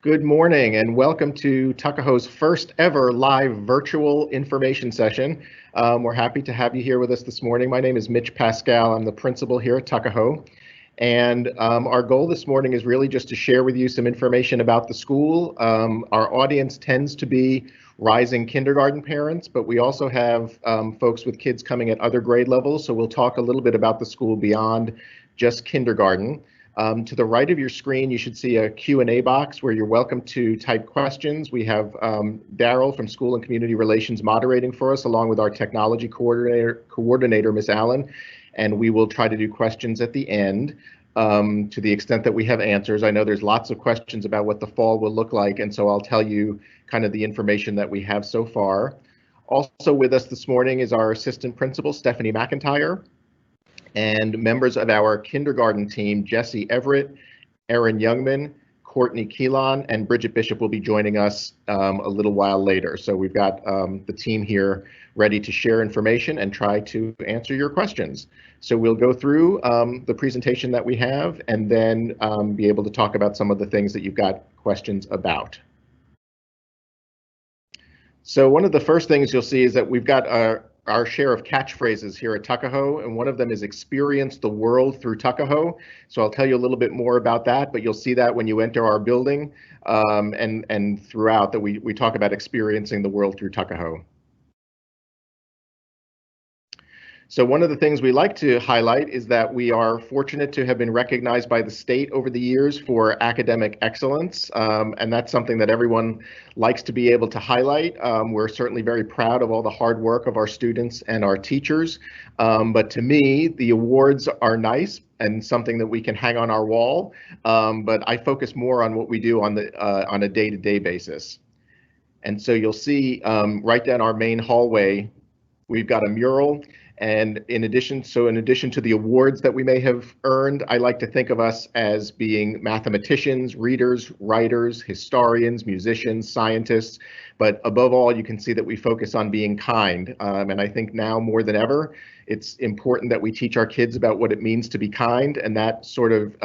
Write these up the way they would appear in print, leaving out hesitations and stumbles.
Good morning and welcome to Tuckahoe's first ever live virtual information session. We're happy to have you here with us this morning. My name is Mitch Pascal. I'm the principal here at Tuckahoe. And our goal this morning is really just to share with you some information about the school. Our audience tends to be rising kindergarten parents, but we also have folks with kids coming at other grade levels. So we'll talk a little bit about the school beyond just kindergarten. To the right of your screen, you should see a Q&A box where you're welcome to type questions. We have Daryl from School and Community Relations moderating for us, along with our technology coordinator, Miss Allen, and we will try to do questions at the end to the extent that we have answers. I know there's lots of questions about what the fall will look like, and so I'll tell you kind of the information that we have so far. Also with us this morning is our assistant principal, Stephanie McIntyre, and members of our kindergarten team, Jesse Everett, Erin Youngman, Courtney Keelan, and Bridget Bishop will be joining us a little while later. So we've got the team here ready to share information and try to answer your questions. So we'll go through the presentation that we have and then be able to talk about some of the things that you've got questions about. So one of the first things you'll see is that we've got our share of catchphrases here at Tuckahoe, and one of them is experience the world through Tuckahoe. So I'll tell you a little bit more about that, but you'll see that when you enter our building and throughout that we talk about experiencing the world through Tuckahoe. So one of the things we like to highlight is that we are fortunate to have been recognized by the state over the years for academic excellence, and that's something that everyone likes to be able to highlight. We're certainly very proud of all the hard work of our students and our teachers, but to me, the awards are nice and something that we can hang on our wall, but I focus more on what we do on a day-to-day basis. And so you'll see right down our main hallway, we've got a mural. And in addition to the awards that we may have earned, I like to think of us as being mathematicians, readers, writers, historians, musicians, scientists. But above all, you can see that we focus on being kind. And I think now more than ever, it's important that we teach our kids about what it means to be kind. And that sort of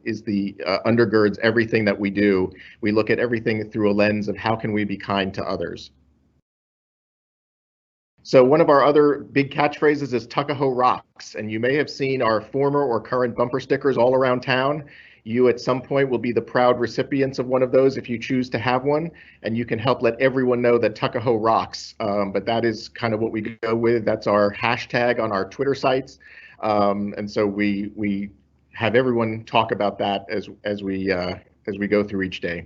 is the undergirds everything that we do. We look at everything through a lens of how can we be kind to others. So one of our other big catchphrases is Tuckahoe Rocks, and you may have seen our former or current bumper stickers all around town. You at some point will be the proud recipients of one of those if you choose to have one, and you can help let everyone know that Tuckahoe rocks. But that is kind of what we go with. That's our hashtag on our Twitter sites, and so we have everyone talk about that as we go through each day.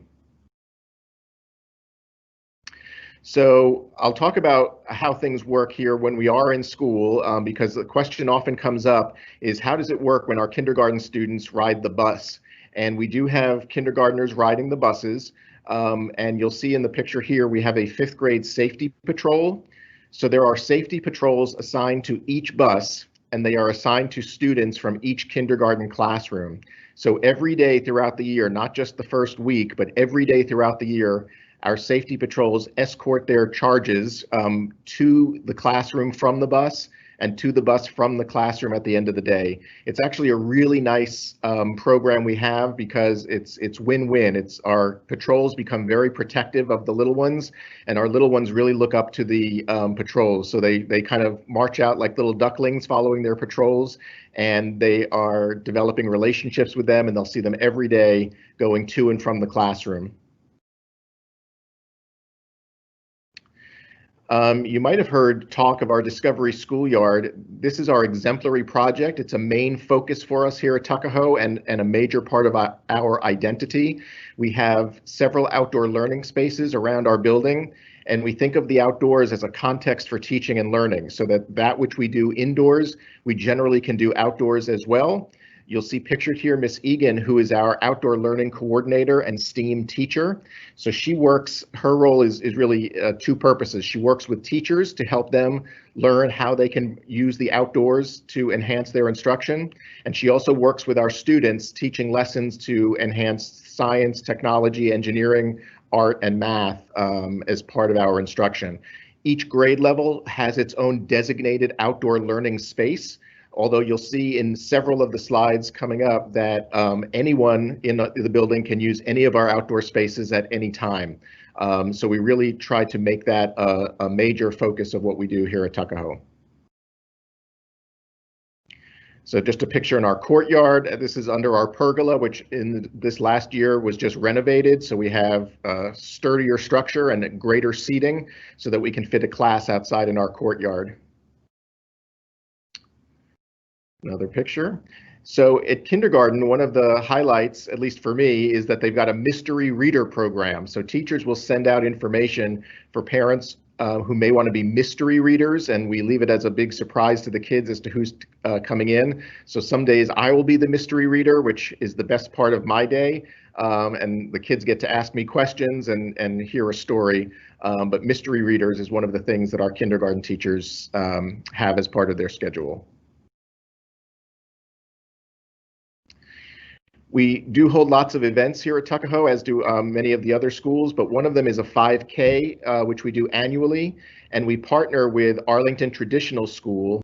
So I'll talk about how things work here when we are in school, because the question often comes up is how does it work when our kindergarten students ride the bus? And we do have kindergartners riding the buses, and you'll see in the picture here we have a 5th grade safety patrol. So there are safety patrols assigned to each bus, and they are assigned to students from each kindergarten classroom. So every day throughout the year, not just the first week, but every day throughout the year, our safety patrols escort their charges to the classroom from the bus and to the bus from the classroom at the end of the day. It's actually a really nice program we have because it's win-win. It's our patrols become very protective of the little ones, and our little ones really look up to the patrols. So they kind of march out like little ducklings following their patrols, and they are developing relationships with them, and they'll see them every day going to and from the classroom. You might have heard talk of our Discovery Schoolyard. This is our exemplary project. It's a main focus for us here at Tuckahoe and a major part of our identity. We have several outdoor learning spaces around our building, and we think of the outdoors as a context for teaching and learning, so that which we do indoors, we generally can do outdoors as well. You'll see pictured here Miss Egan, who is our outdoor learning coordinator and STEAM teacher. So she works, her role is really 2 purposes. She works with teachers to help them learn how they can use the outdoors to enhance their instruction. And she also works with our students, teaching lessons to enhance science, technology, engineering, art, and math as part of our instruction. Each grade level has its own designated outdoor learning space. although you'll see in several of the slides coming up that anyone in the building can use any of our outdoor spaces at any time. So we really try to make that a major focus of what we do here at Tuckahoe. So just a picture in our courtyard. This is under our pergola, which in this last year was just renovated. So we have a sturdier structure and greater seating so that we can fit a class outside in our courtyard. Another picture. So at kindergarten, one of the highlights, at least for me, is that they've got a mystery reader program. So teachers will send out information for parents who may want to be mystery readers, and we leave it as a big surprise to the kids as to who's coming in. So some days I will be the mystery reader, which is the best part of my day, and the kids get to ask me questions and hear a story. But mystery readers is one of the things that our kindergarten teachers have as part of their schedule. We do hold lots of events here at Tuckahoe, as do many of the other schools, but one of them is a 5K, which we do annually, and we partner with Arlington Traditional School.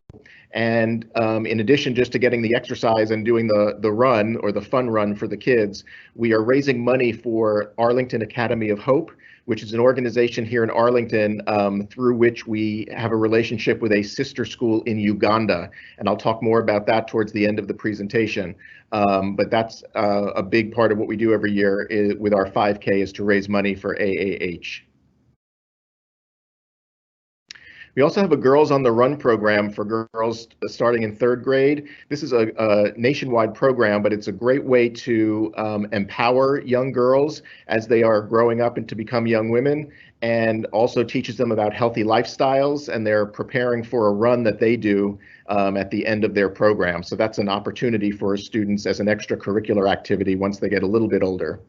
And in addition just to getting the exercise and doing the run or the fun run for the kids, we are raising money for Arlington Academy of Hope, which is an organization here in Arlington through which we have a relationship with a sister school in Uganda. And I'll talk more about that towards the end of the presentation. But that's a big part of what we do every year with our 5K is to raise money for AAH. We also have a Girls on the Run program for girls starting in 3rd grade. This is a nationwide program, but it's a great way to empower young girls as they are growing up and to become young women, and also teaches them about healthy lifestyles, and they're preparing for a run that they do at the end of their program. So that's an opportunity for students as an extracurricular activity once they get a little bit older.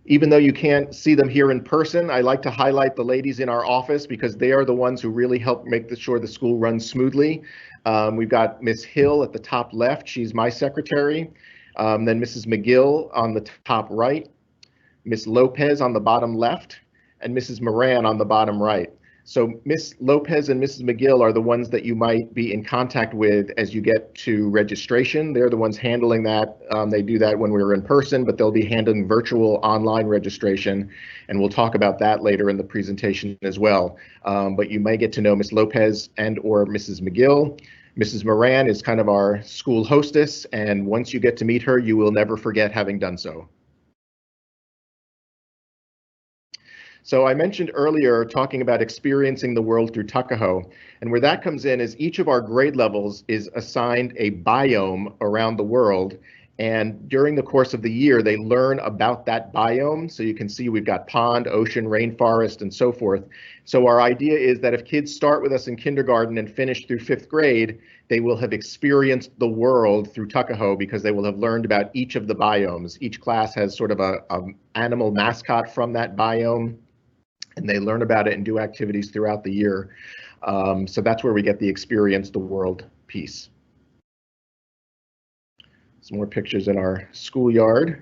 Even though you can't see them here in person, I like to highlight the ladies in our office because they are the ones who really help make sure the school runs smoothly. We've got Miss Hill at the top left. She's my secretary. Then Mrs. McGill on the top right, Miss Lopez on the bottom left, and Mrs. Moran on the bottom right. So Miss Lopez and Mrs. McGill are the ones that you might be in contact with as you get to registration. They're the ones handling that. They do that when we're in person, but they'll be handling virtual online registration. And we'll talk about that later in the presentation as well. But you may get to know Miss Lopez and or Mrs. McGill. Mrs. Moran is kind of our school hostess. And once you get to meet her, you will never forget having done so. So I mentioned earlier talking about experiencing the world through Tuckahoe, and where that comes in is each of our grade levels is assigned a biome around the world, and during the course of the year they learn about that biome. So you can see we've got pond, ocean, rainforest, and so forth. So our idea is that if kids start with us in kindergarten and finish through 5th grade, they will have experienced the world through Tuckahoe because they will have learned about each of the biomes. Each class has sort of a animal mascot from that biome, and they learn about it and do activities throughout the year. So that's where we get the experience the world piece. Some more pictures in our schoolyard.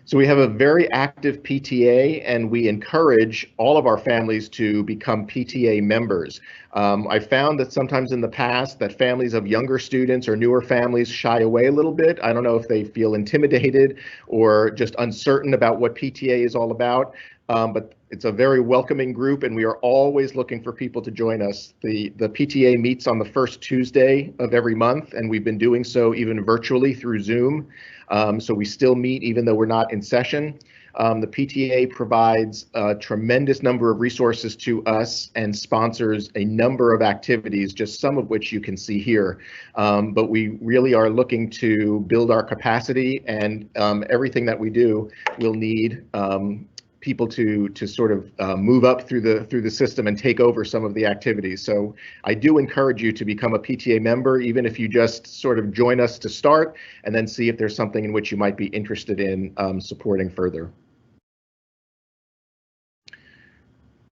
So we have a very active PTA, and we encourage all of our families to become PTA members. I found that sometimes in the past that families of younger students or newer families shy away a little bit. I don't know if they feel intimidated or just uncertain about what PTA is all about. But it's a very welcoming group, and we are always looking for people to join us. The PTA meets on the first Tuesday of every month, and we've been doing so even virtually through Zoom. So we still meet even though we're not in session. The PTA provides a tremendous number of resources to us and sponsors a number of activities, just some of which you can see here. But we really are looking to build our capacity, and everything that we do will need people to sort of move up through the system and take over some of the activities. So I do encourage you to become a PTA member, even if you just sort of join us to start and then see if there's something in which you might be interested in supporting further.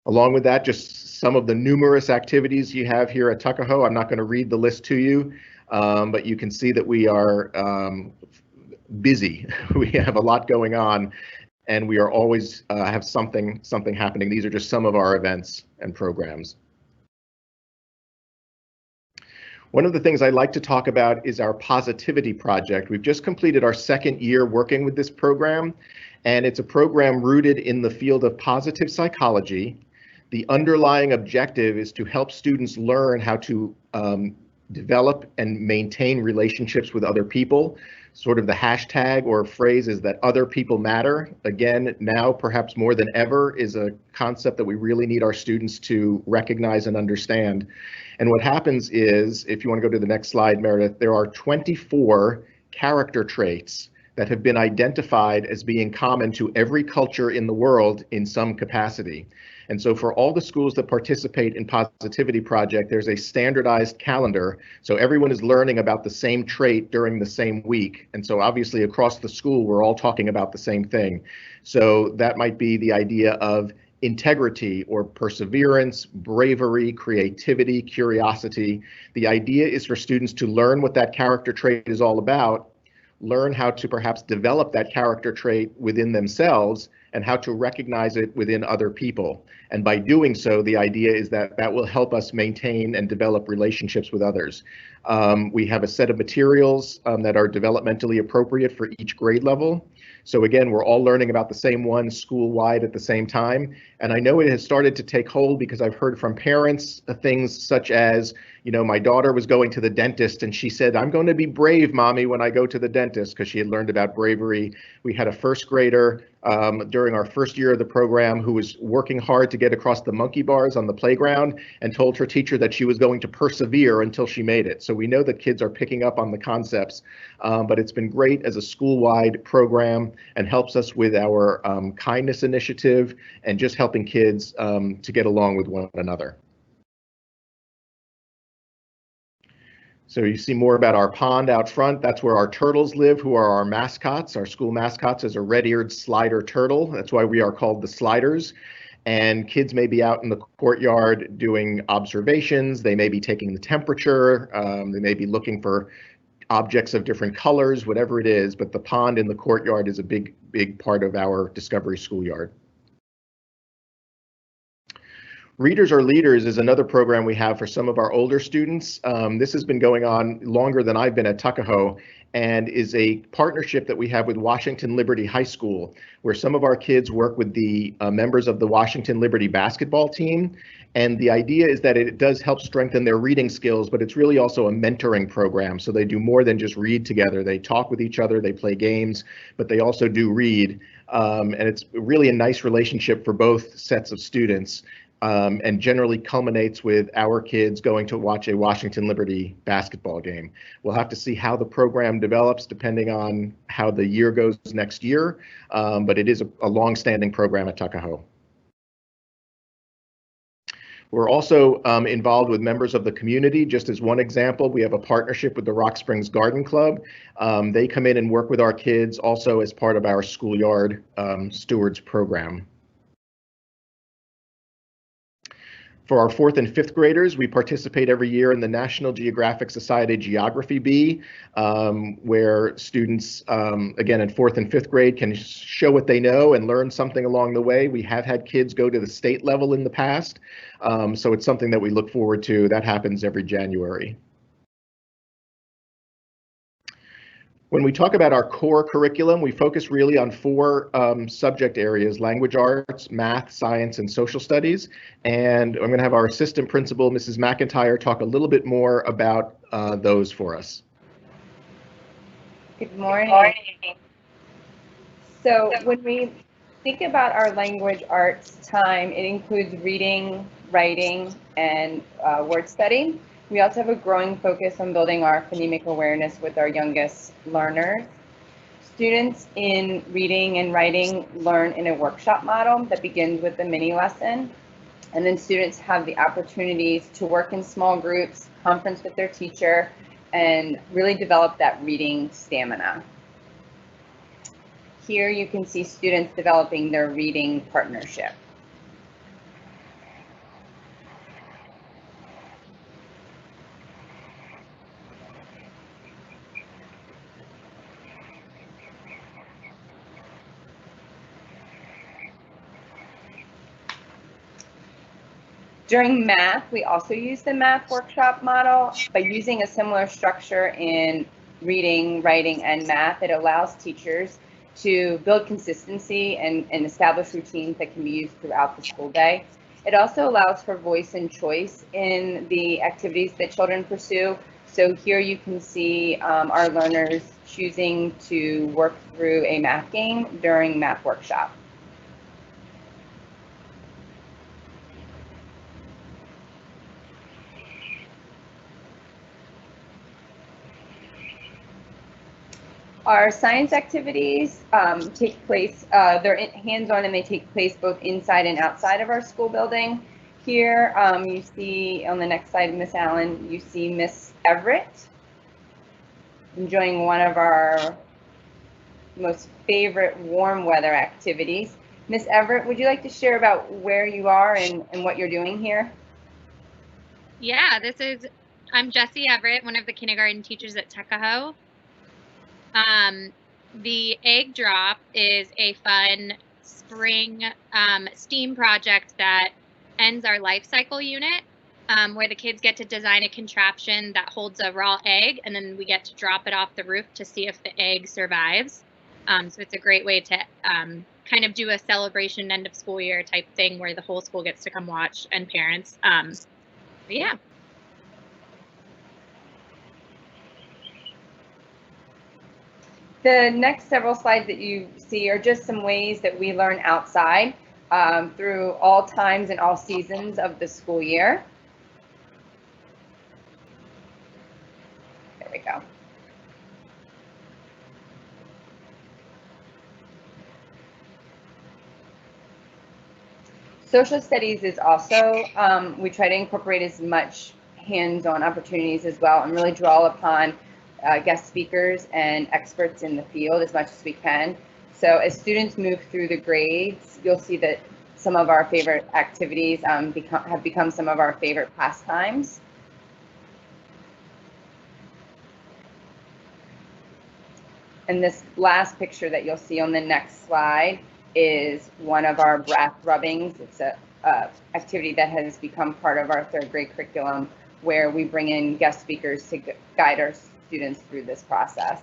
Along with that, just some of the numerous activities you have here at Tuckahoe. I'm not going to read the list to you, but you can see that we are busy. We have a lot going on, and we are always have something happening. These are just some of our events and programs. One of the things I like to talk about is our positivity project. We've just completed our second year working with this program, and it's a program rooted in the field of positive psychology. The underlying objective is to help students learn how to develop and maintain relationships with other people. Sort of the hashtag or phrase is that other people matter. Again, now perhaps more than ever is a concept that we really need our students to recognize and understand. And what happens is, if you want to go to the next slide, Meredith, there are 24 character traits that have been identified as being common to every culture in the world in some capacity. And so for all the schools that participate in Positivity Project, there's a standardized calendar. So everyone is learning about the same trait during the same week. And so obviously across the school, we're all talking about the same thing. So that might be the idea of integrity or perseverance, bravery, creativity, curiosity. The idea is for students to learn what that character trait is all about, learn how to perhaps develop that character trait within themselves and how to recognize it within other people. And by doing so, the idea is that that will help us maintain and develop relationships with others. We have a set of materials that are developmentally appropriate for each grade level. So again, we're all learning about the same one school-wide at the same time. And I know it has started to take hold because I've heard from parents things such as, you know, my daughter was going to the dentist and she said, I'm going to be brave, mommy, when I go to the dentist, because she had learned about bravery. We had a first grader during our first year of the program who was working hard to get across the monkey bars on the playground and told her teacher that she was going to persevere until she made it. So we know that kids are picking up on the concepts, but it's been great as a school-wide program and helps us with our kindness initiative and just helping kids to get along with one another. So you see more about our pond out front. That's where our turtles live, who are our mascots. Our school mascots is a red-eared slider turtle. That's why we are called the Sliders. And kids may be out in the courtyard doing observations. They may be taking the temperature. They may be looking for objects of different colors, whatever it is. But the pond in the courtyard is a big, big part of our Discovery Schoolyard. Readers Are Leaders is another program we have for some of our older students. This has been going on longer than I've been at Tuckahoe and is a partnership that we have with Washington Liberty High School, where some of our kids work with the members of the Washington Liberty basketball team. And the idea is that it does help strengthen their reading skills, but it's really also a mentoring program. So they do more than just read together. They talk with each other, they play games, but they also do read. And it's really a nice relationship for both sets of students. And generally culminates with our kids going to watch a Washington Liberty basketball game. We'll have to see how the program develops depending on how the year goes next year, but it is a long-standing program at Tuckahoe. We're also involved with members of the community. Just as one example, we have a partnership with the Rock Springs Garden Club. They come in and work with our kids also as part of our Schoolyard Stewards program. For our 4th and 5th graders, we participate every year in the National Geographic Society Geography Bee, where students, again, in 4th and 5th grade can show what they know and learn something along the way. We have had kids go to the state level in the past, so it's something that we look forward to. That happens every January. When we talk about our core curriculum, we focus really on 4 subject areas: language arts, math, science, and social studies. And I'm going to have our assistant principal, Mrs. McIntyre, talk a little bit more about those for us. Good morning. So when we think about our language arts time, it includes reading, writing, and word study. We also have a growing focus on building our phonemic awareness with our youngest learners. Students in reading and writing learn in a workshop model that begins with a mini lesson. And then students have the opportunities to work in small groups, conference with their teacher, and really develop that reading stamina. Here you can see students developing their reading partnership. During math, we also use the math workshop model. By using a similar structure in reading, writing, and math, it allows teachers to build consistency and establish routines that can be used throughout the school day. It also allows for voice and choice in the activities that children pursue. So here you can see our learners choosing to work through a math game during math workshop. Our science activities take place, they're hands-on and they take place both inside and outside of our school building. Here you see on the next slide, Miss Allen, you see Miss Everett enjoying one of our most favorite warm weather activities. Miss Everett, would you like to share about where you are and what you're doing here? Yeah, I'm Jessie Everett, one of the kindergarten teachers at Tuckahoe. The egg drop is a fun spring STEAM project that ends our life cycle unit, where the kids get to design a contraption that holds a raw egg, and then we get to drop it off the roof to see if the egg survives. So it's a great way to kind of do a celebration end of school year type thing where the whole school gets to come watch, and parents. Yeah. The next several slides that you see are just some ways that we learn outside through all times and all seasons of the school year. There we go. Social studies is also, we try to incorporate as much hands-on opportunities as well and really draw upon guest speakers and experts in the field as much as we can. So as students move through the grades, you'll see that some of our favorite activities have become some of our favorite pastimes. And this last picture that you'll see on the next slide is one of our breath rubbings. It's a activity that has become part of our third grade curriculum, where we bring in guest speakers to guide our students through this process.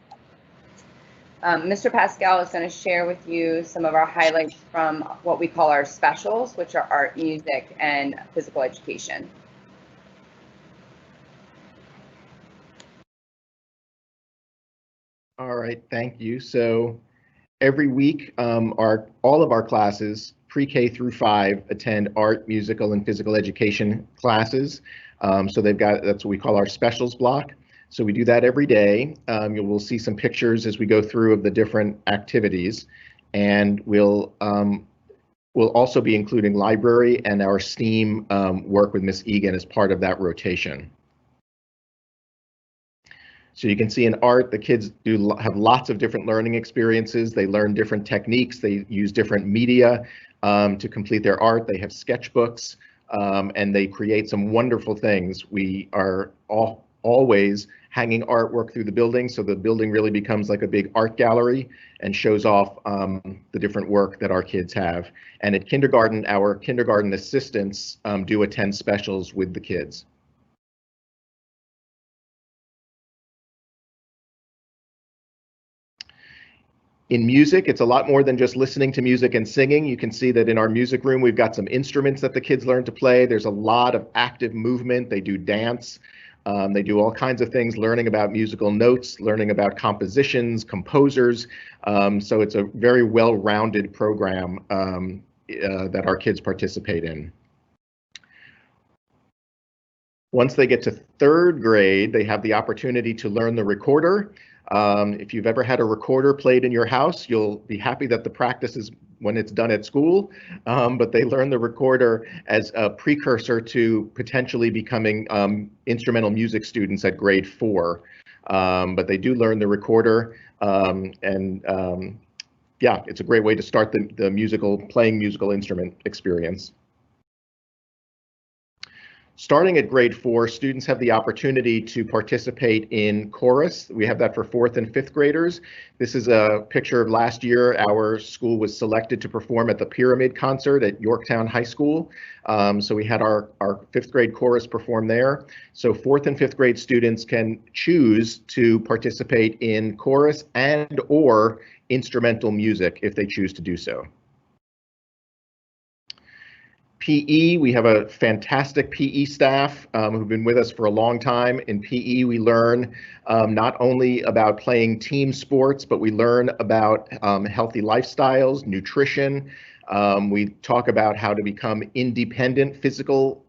Mr. Pascal is going to share with you some of our highlights from what we call our specials, which are art, music, and physical education. All right, thank you. So every week, all of our classes, pre-K through 5, attend art, musical, and physical education classes. So that's what we call our specials block. So we do that every day. You will see some pictures as we go through of the different activities, and we'll also be including library and our STEAM work with Miss Egan as part of that rotation. So you can see in art, the kids have lots of different learning experiences. They learn different techniques. They use different media to complete their art. They have sketchbooks, and they create some wonderful things. We are always hanging artwork through the building, so the building really becomes like a big art gallery and shows off the different work that our kids have. And at kindergarten, our kindergarten assistants do attend specials with the kids. In music, it's a lot more than just listening to music and singing. You can see that in our music room, we've got some instruments that the kids learn to play. There's a lot of active movement. They do dance. They do all kinds of things, learning about musical notes, learning about compositions, composers. So it's a very well-rounded program that our kids participate in. Once they get to 3rd grade, they have the opportunity to learn the recorder. If you've ever had a recorder played in your house, you'll be happy that the practice is when it's done at school, but they learn the recorder as a precursor to potentially becoming instrumental music students at grade 4. But they do learn the recorder, yeah, it's a great way to start the playing musical instrument experience. Starting at grade 4, students have the opportunity to participate in chorus. We have that for 4th and 5th graders. This is a picture of last year. Our school was selected to perform at the Pyramid concert at Yorktown High School. So we had our 5th grade chorus perform there. So 4th and 5th grade students can choose to participate in chorus and or instrumental music if they choose to do so. PE, we have a fantastic PE staff who've been with us for a long time. In PE, we learn not only about playing team sports, but we learn about healthy lifestyles, nutrition. We talk about how to become independent physical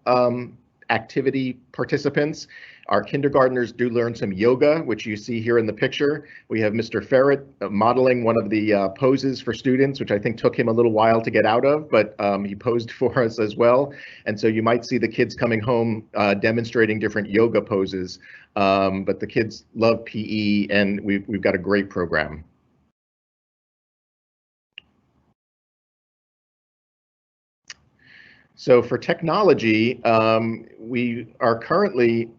activity participants. Our kindergartners do learn some yoga, which you see here in the picture. We have Mr. Ferret modeling one of the poses for students, which I think took him a little while to get out of, but he posed for us as well. And so you might see the kids coming home demonstrating different yoga poses, but the kids love PE and we've got a great program. So for technology, we are currently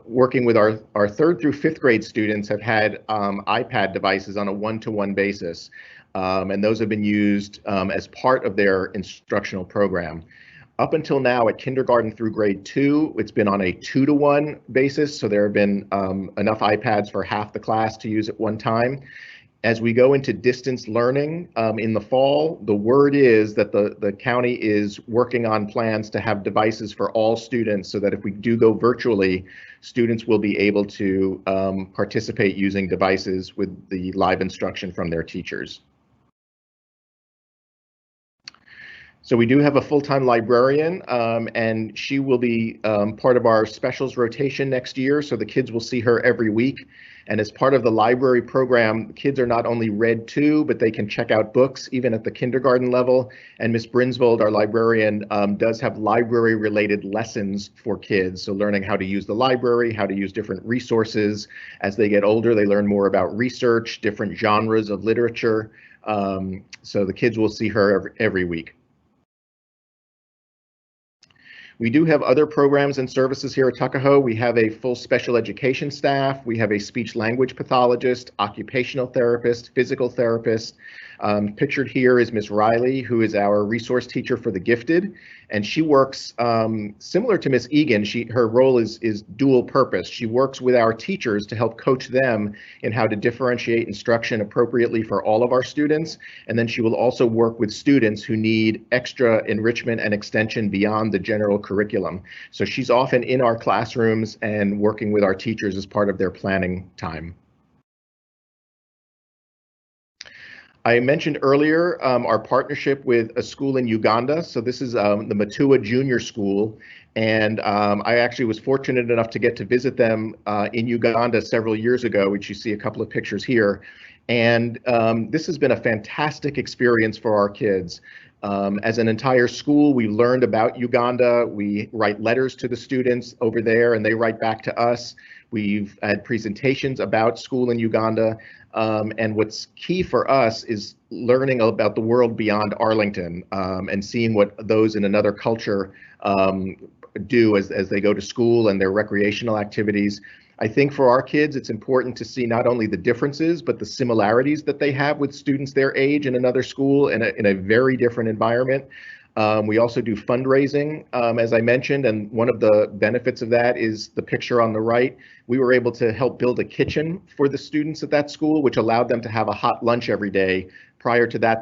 working with our 3rd through 5th grade students have had iPad devices on a one-to-one basis, and those have been used as part of their instructional program. Up until now at kindergarten through grade 2, it's been on a 2-to-1 basis, so there have been enough iPads for half the class to use at one time. As we go into distance learning in the fall, the word is that the county is working on plans to have devices for all students so that if we do go virtually, students will be able to participate using devices with the live instruction from their teachers. So we do have a full-time librarian, and she will be part of our specials rotation next year, so the kids will see her every week. And as part of the library program, kids are not only read to, but they can check out books even at the kindergarten level. And Ms. Brinsvold, our librarian, does have library-related lessons for kids. So learning how to use the library, how to use different resources. As they get older, they learn more about research, different genres of literature. So the kids will see her every week. We do have other programs and services here at Tuckahoe. We have a full special education staff. We have a speech language pathologist, occupational therapist, physical therapist. Pictured here is Ms. Riley, who is our resource teacher for the gifted. And she works similar to Ms. Egan. Her role is dual purpose. She works with our teachers to help coach them in how to differentiate instruction appropriately for all of our students. And then she will also work with students who need extra enrichment and extension beyond the general curriculum. So she's often in our classrooms and working with our teachers as part of their planning time. I mentioned earlier our partnership with a school in Uganda. So this is the Matuwa Junior School. And I actually was fortunate enough to get to visit them in Uganda several years ago, which you see a couple of pictures here. And this has been a fantastic experience for our kids. As an entire school, we learned about Uganda. We write letters to the students over there and they write back to us. We've had presentations about school in Uganda. And what's key for us is learning about the world beyond Arlington and seeing what those in another culture do as they go to school and their recreational activities. I think for our kids, it's important to see not only the differences, but the similarities that they have with students their age in another school in a very different environment. We also do fundraising, as I mentioned, and one of the benefits of that is the picture on the right. We were able to help build a kitchen for the students at that school, which allowed them to have a hot lunch every day. Prior to that,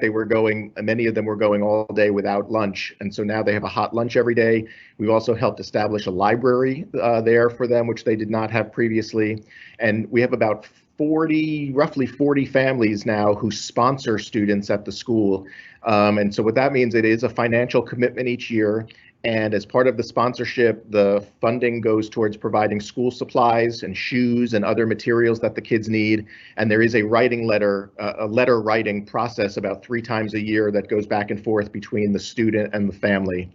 many of them were going all day without lunch, and so now they have a hot lunch every day. We've also helped establish a library there for them, which they did not have previously. And we have about roughly 40 families now who sponsor students at the school. And so what that means, it is a financial commitment each year. And as part of the sponsorship, the funding goes towards providing school supplies and shoes and other materials that the kids need. And there is a letter writing process about 3 times a year that goes back and forth between the student and the family.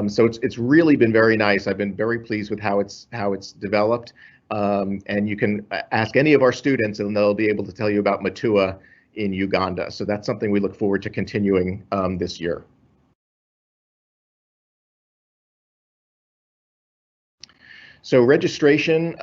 So it's really been very nice. I've been very pleased with how it's developed. And you can ask any of our students and they'll be able to tell you about Matuwa in Uganda. So that's something we look forward to continuing this year. So registration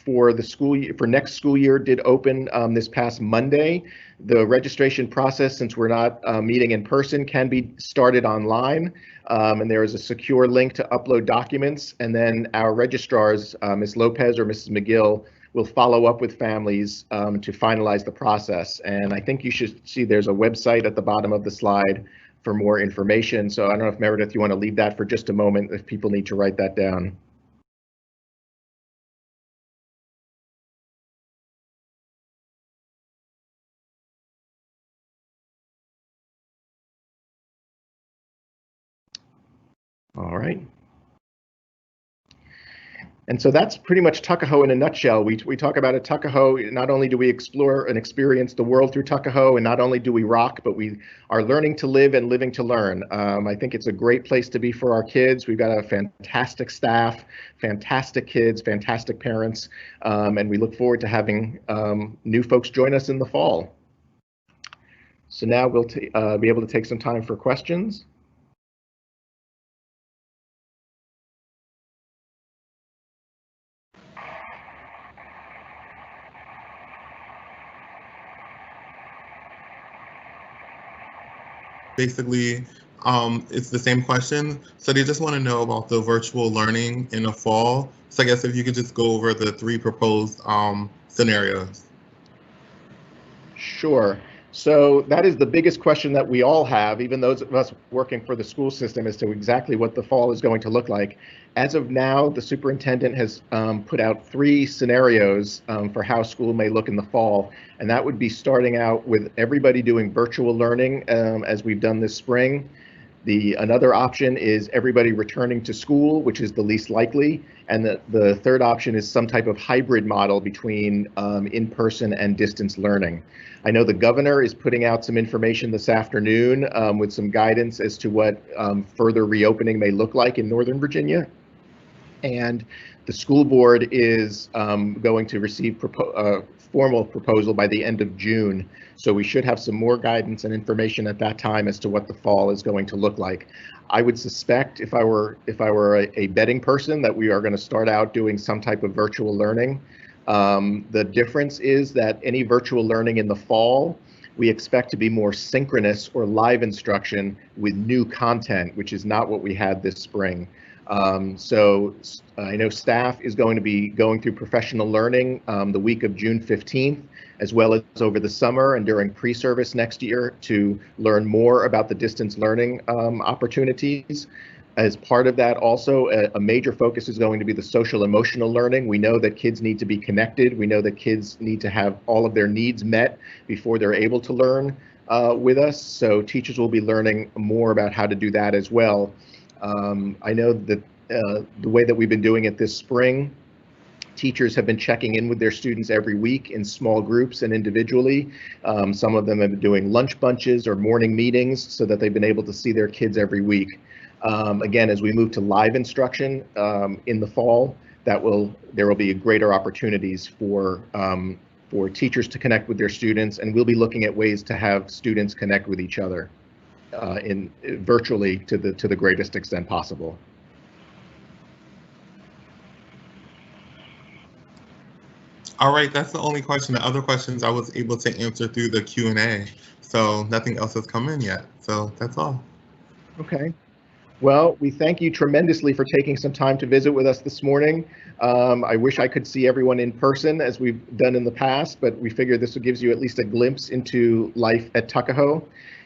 for the for next school year did open this past Monday. The registration process, since we're not meeting in person, can be started online. And there is a secure link to upload documents. And then our registrars, Ms. Lopez or Mrs. McGill, will follow up with families to finalize the process. And I think you should see there's a website at the bottom of the slide for more information. So I don't know if Meredith, you want to leave that for just a moment if people need to write that down. All right. And so that's pretty much Tuckahoe in a nutshell. We talk about at Tuckahoe, not only do we explore and experience the world through Tuckahoe, and not only do we rock, but we are learning to live and living to learn. I think it's a great place to be for our kids. We've got a fantastic staff, fantastic kids, fantastic parents, and we look forward to having new folks join us in the fall. So now we'll be able to take some time for questions. Basically, it's the same question. So they just want to know about the virtual learning in the fall. So I guess if you could just go over the 3 proposed scenarios. Sure. So that is the biggest question that we all have, even those of us working for the school system, as to exactly what the fall is going to look like. As of now, the superintendent has put out 3 scenarios for how school may look in the fall. And that would be starting out with everybody doing virtual learning as we've done this spring. Another option is everybody returning to school, which is the least likely. And the third option is some type of hybrid model between in-person and distance learning. I know the governor is putting out some information this afternoon with some guidance as to what further reopening may look like in Northern Virginia. And the school board is going to receive formal proposal by the end of June. So we should have some more guidance and information at that time as to what the fall is going to look like. I would suspect, if I were a betting person, that we are going to start out doing some type of virtual learning. The difference is that any virtual learning in the fall, we expect to be more synchronous or live instruction with new content, which is not what we had this spring. So I know staff is going to be going through professional learning the week of June 15th, as well as over the summer and during pre-service next year to learn more about the distance learning opportunities. As part of that, also, a major focus is going to be the social emotional learning. We know that kids need to be connected. We know that kids need to have all of their needs met before they're able to learn with us. So teachers will be learning more about how to do that as well. I know that the way that we've been doing it this spring, teachers have been checking in with their students every week in small groups and individually. Some of them have been doing lunch bunches or morning meetings so that they've been able to see their kids every week. Again, as we move to live instruction in the fall, there will be greater opportunities for teachers to connect with their students, and we'll be looking at ways to have students connect with each other virtually to the greatest extent possible. All right, that's the only question. The other questions I was able to answer through the Q&A, so nothing else has come in yet. So that's all. Okay. Well, we thank you tremendously for taking some time to visit with us this morning. I wish I could see everyone in person as we've done in the past, but we figured this gives you at least a glimpse into life at Tuckahoe.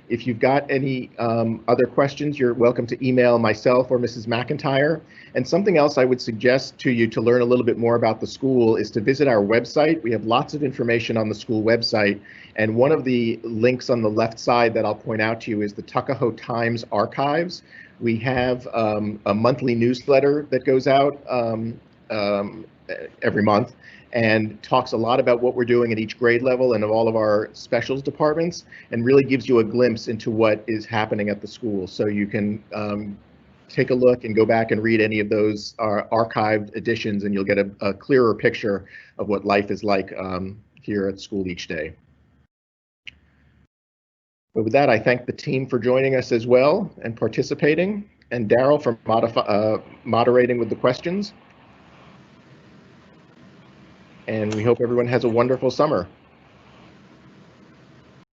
If you've got any other questions, you're welcome to email myself or Mrs. McIntyre. And something else I would suggest to you to learn a little bit more about the school is to visit our website. We have lots of information on the school website. And one of the links on the left side that I'll point out to you is the Tuckahoe Times Archives. We have a monthly newsletter that goes out every month and talks a lot about what we're doing at each grade level and of all of our specials departments, and really gives you a glimpse into what is happening at the school. So you can take a look and go back and read any of those archived editions, and you'll get a clearer picture of what life is like here at school each day. But with that, I thank the team for joining us as well and participating, and Daryl for moderating with the questions. and we hope everyone has a wonderful summer.